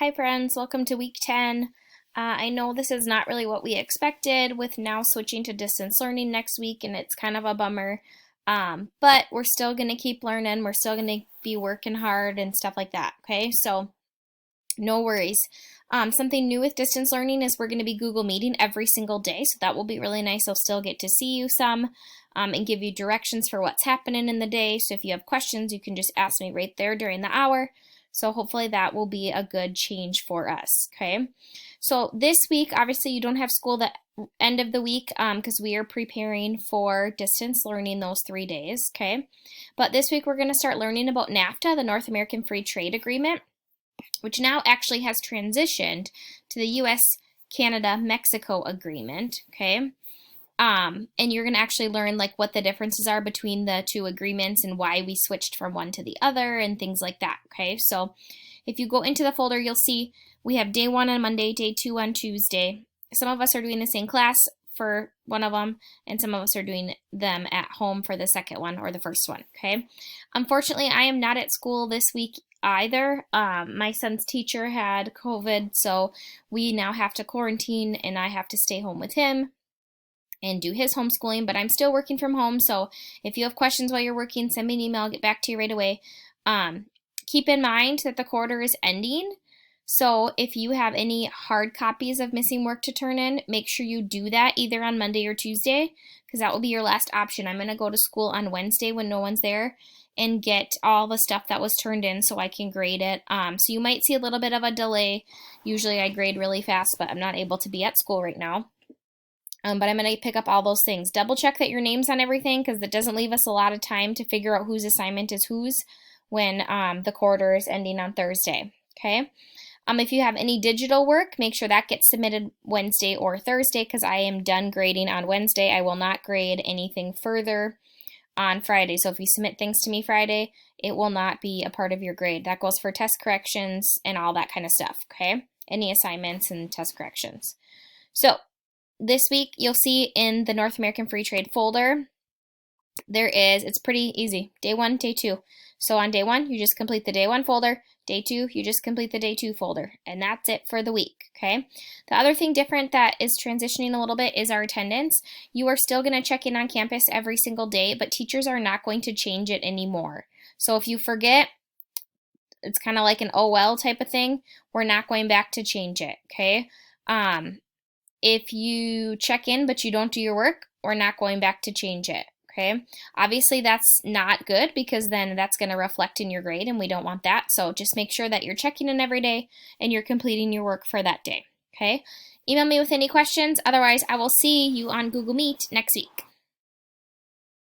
Hi friends, welcome to week 10. I know this is not really what we expected with now switching to distance learning next week, and it's kind of a bummer. But we're still going to keep learning. We're still going to be working hard and stuff like that, okay? So no worries. Something new with distance learning is we're going to be Google Meeting every single day, so that will be really nice. I'll still get to see you some and give you directions for what's happening in the day. So if you have questions, you can just ask me right there during the hour. So hopefully that will be a good change for us, okay? So this week, obviously you don't have school the end of the week because we are preparing for distance learning those 3 days, okay? But this week we're going to start learning about NAFTA, the North American Free Trade Agreement, which now actually has transitioned to the US-Canada-Mexico agreement, okay? And you're going to actually learn like what the differences are between the two agreements and why we switched from one to the other and things like that, okay? So if you go into the folder, you'll see we have day 1 on Monday, day 2 on Tuesday. Some of us are doing the same class for one of them, and some of us are doing them at home for the second one or the first one, okay? Unfortunately, I am not at school this week either. My son's teacher had COVID, so we now have to quarantine and I have to stay home with him and do his homeschooling, but I'm still working from home, so if you have questions while you're working, send me an email, I'll get back to you right away. Keep in mind that the quarter is ending, so if you have any hard copies of missing work to turn in, make sure you do that either on Monday or Tuesday, because that will be your last option. I'm going to go to school on Wednesday when no one's there and get all the stuff that was turned in so I can grade it. So you might see a little bit of a delay. Usually I grade really fast, but I'm not able to be at school right now. But I'm going to pick up all those things. Double check that your name's on everything because that doesn't leave us a lot of time to figure out whose assignment is whose when the quarter is ending on Thursday, okay? If you have any digital work, make sure that gets submitted Wednesday or Thursday because I am done grading on Wednesday. I will not grade anything further on Friday. So if you submit things to me Friday, it will not be a part of your grade. That goes for test corrections and all that kind of stuff, okay? Any assignments and test corrections. So this week, you'll see in the North American Free Trade folder, it's pretty easy, day 1, day 2. So on day 1, you just complete the day 1 folder. Day 2, you just complete the day 2 folder. And that's it for the week, okay? The other thing different that is transitioning a little bit is our attendance. You are still going to check in on campus every single day, but teachers are not going to change it anymore. So if you forget, it's kind of like an oh well type of thing. We're not going back to change it, okay? If you check in but you don't do your work, we're not going back to change it, okay? Obviously, that's not good because then that's going to reflect in your grade, and we don't want that. So just make sure that you're checking in every day and you're completing your work for that day, okay? Email me with any questions. Otherwise, I will see you on Google Meet next week.